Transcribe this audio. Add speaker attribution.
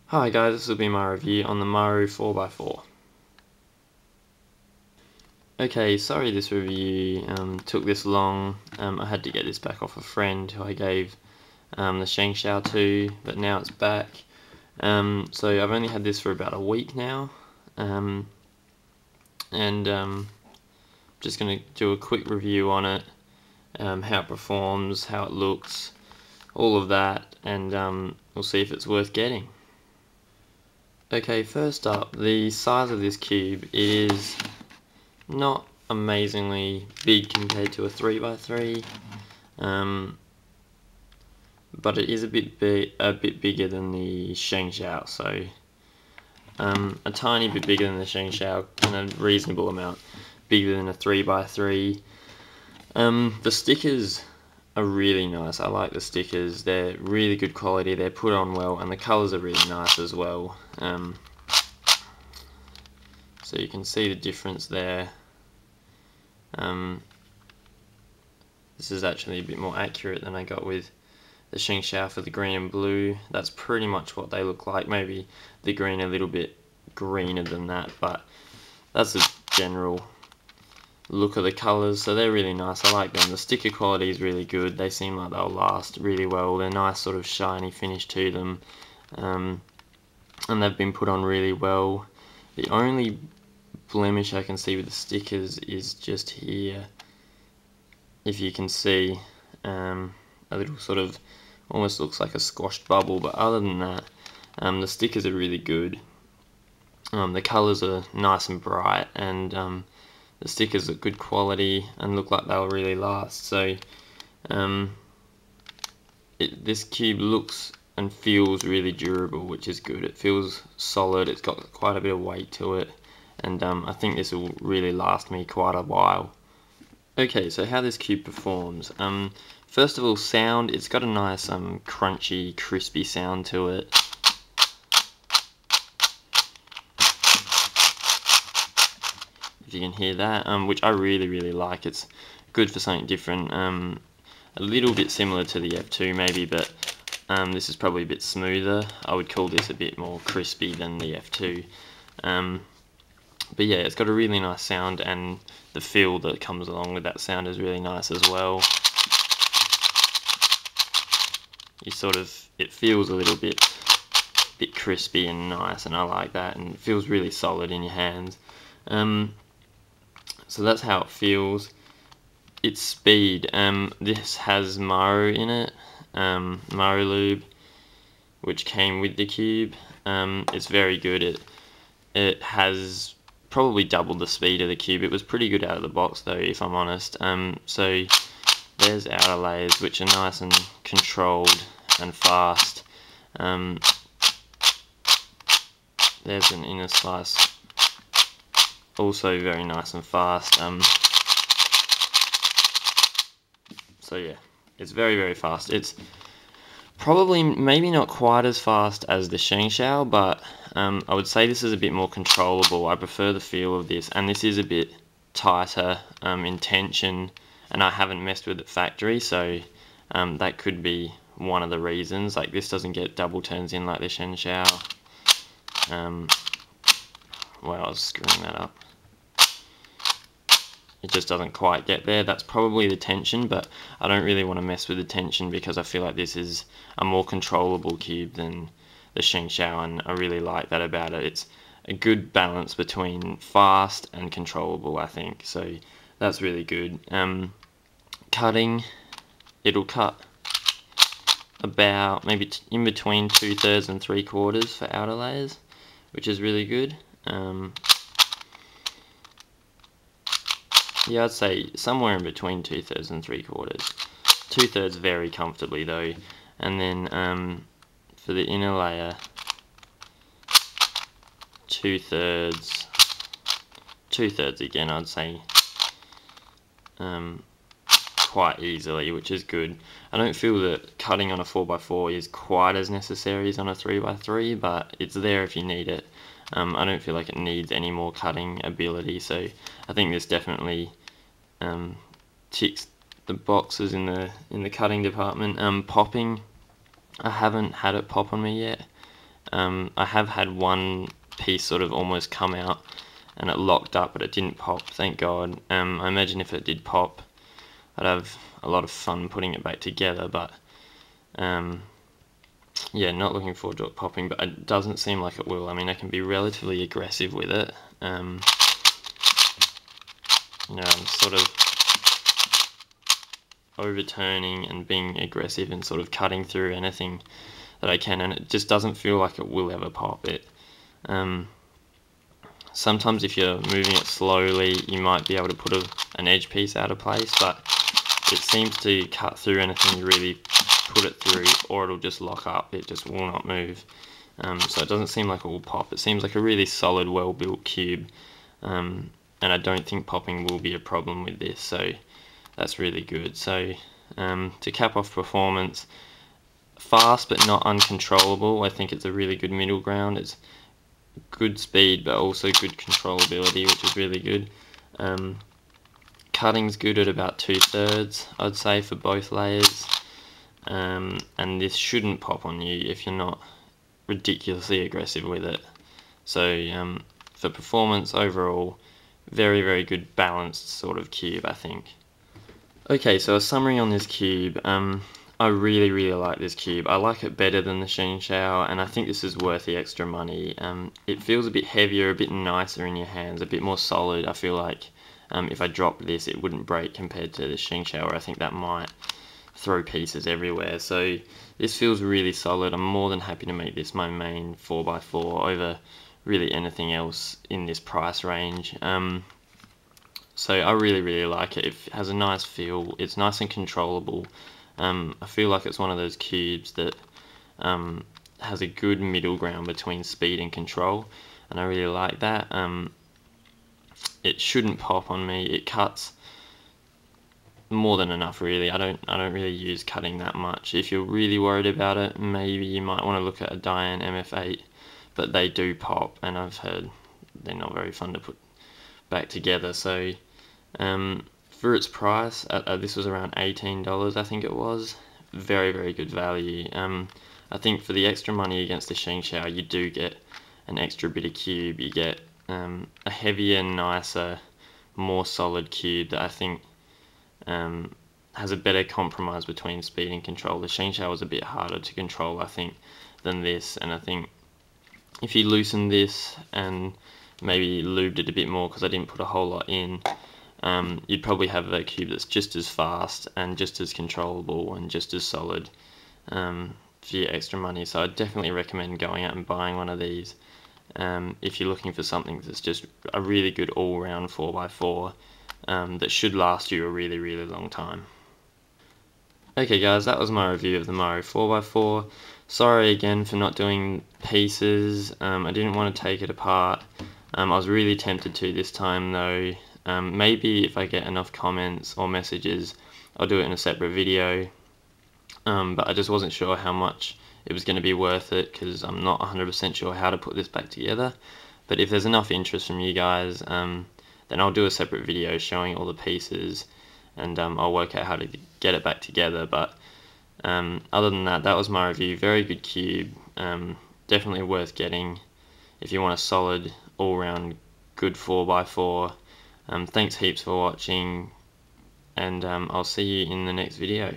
Speaker 1: Hi guys, this will be my review on the Maru 4x4. Okay, sorry this review took this long. I had to get this back off a friend who I gave the Shengshao to, but now it's back. So I've only had this for about a week now, just going to do a quick review on it, how it performs, how it looks, all of that, and we'll see if it's worth getting. Okay, first up, the size of this cube is not amazingly big compared to a 3x3, but it is a bit bigger than the Shengshao, so a tiny bit bigger than the Shengshao and a reasonable amount bigger than a 3x3. The stickers are really nice. I like the stickers. They're really good quality. They're put on well, and the colours are really nice as well. So you can see the difference there. This is actually a bit more accurate than I got with the Shengshao for the green and blue. That's pretty much what they look like. Maybe the green a little bit greener than that, but that's the general look of the colours, so they're really nice. I like them. The sticker quality is really good. They seem like they'll last really well. They're nice sort of shiny finish to them, and they've been put on really well. The only blemish I can see with the stickers is just here. If you can see, a little sort of almost looks like a squashed bubble, but other than that, the stickers are really good. The colours are nice and bright, and the stickers are good quality and look like they'll really last. So this cube looks and feels really durable, which is good. It feels solid. It's got quite a bit of weight to it, and I think this will really last me quite a while. Okay, so how this cube performs. First of all, sound. It's got a nice crunchy, crispy sound to it. If you can hear that, which I really like. It's good for something different. A little bit similar to the F2 maybe, but this is probably a bit smoother. I would call this a bit more crispy than the F2. But yeah, it's got a really nice sound, and the feel that comes along with that sound is really nice as well. It feels a little bit crispy and nice, and I like that, and it feels really solid in your hands. So that's how it feels. Its speed, this has Maru in it, Maru lube, which came with the cube. It's very good. It has probably double the speed of the cube. It was pretty good out of the box though, if I'm honest. So there's outer layers, which are nice and controlled and fast. There's an inner slice, also very nice and fast. So yeah, it's very fast. It's probably maybe not quite as fast as the Shengshao, but I would say this is a bit more controllable. I prefer the feel of this, and this is a bit tighter in tension, and I haven't messed with it factory, so that could be one of the reasons. Like, this doesn't get double turns in like the Shengshao. Well, I was screwing that up. It just doesn't quite get there. That's probably the tension, but I don't really want to mess with the tension because I feel like this is a more controllable cube than the Shengshao, and I really like that about it. It's a good balance between fast and controllable, I think, so that's really good. Cutting, it'll cut about maybe in between 2/3 and 3/4 for outer layers, which is really good. Yeah, I'd say somewhere in between 2/3 and 3/4. 2/3 very comfortably though, and then for the inner layer, 2/3, 2/3 again, I'd say, quite easily, which is good. I don't feel that cutting on a 4x4 is quite as necessary as on a 3x3, but it's there if you need it. I don't feel like it needs any more cutting ability, so I think this definitely ticks the boxes in the cutting department. Popping, I haven't had it pop on me yet, I have had one piece sort of almost come out and it locked up, but it didn't pop, thank God. I imagine if it did pop, I'd have a lot of fun putting it back together, but yeah, not looking forward to it popping, but it doesn't seem like it will. I mean, I can be relatively aggressive with it. You know, I'm sort of overturning and being aggressive and sort of cutting through anything that I can, and it just doesn't feel like it will ever pop. Sometimes if you're moving it slowly, you might be able to put an edge piece out of place, but it seems to cut through anything you really put it through, or it'll just lock up. It just will not move. So it doesn't seem like it will pop. It seems like a really solid, well-built cube, and I don't think popping will be a problem with this, so that's really good. So to cap off performance, fast but not uncontrollable. I think it's a really good middle ground. It's good speed but also good controllability, which is really good. Cutting's good at about 2/3, I'd say, for both layers, and this shouldn't pop on you if you're not ridiculously aggressive with it. So for performance overall, very, very good balanced sort of cube, I think. Okay, so a summary on this cube. I really, really like this cube. I like it better than the Shengshao, and I think this is worth the extra money. It feels a bit heavier, a bit nicer in your hands, a bit more solid. I feel like if I dropped this, it wouldn't break compared to the Shengshao, where I think that might throw pieces everywhere. So this feels really solid. I'm more than happy to make this my main 4x4 over really anything else in this price range. So I really, really like it. It has a nice feel. It's nice and controllable. I feel like it's one of those cubes that has a good middle ground between speed and control, and I really like that. It shouldn't pop on me. It cuts more than enough, really. I don't really use cutting that much. If you're really worried about it, maybe you might want to look at a Diane MF8, but they do pop, and I've heard they're not very fun to put back together. So for its price, this was around $18, I think it was. Very, very good value. I think for the extra money against the Shengshao, you do get an extra bit of cube. You get a heavier, nicer, more solid cube that I think has a better compromise between speed and control. The Shengshao was a bit harder to control, I think, than this, and I think if you loosen this and maybe lubed it a bit more, because I didn't put a whole lot in, you'd probably have a cube that's just as fast and just as controllable and just as solid for your extra money. So I'd definitely recommend going out and buying one of these if you're looking for something that's just a really good all-round 4x4 that should last you a really, really long time. Okay guys, that was my review of the Maru 4x4. Sorry again for not doing pieces. I didn't want to take it apart. I was really tempted to this time though. Maybe if I get enough comments or messages, I'll do it in a separate video. But I just wasn't sure how much it was going to be worth it, because I'm not 100% sure how to put this back together. But if there's enough interest from you guys, then I'll do a separate video showing all the pieces, and I'll work out how to get it back together. But other than that, that was my review. Very good cube. Definitely worth getting if you want a solid, all-round, good 4x4. Thanks heaps for watching, and I'll see you in the next video.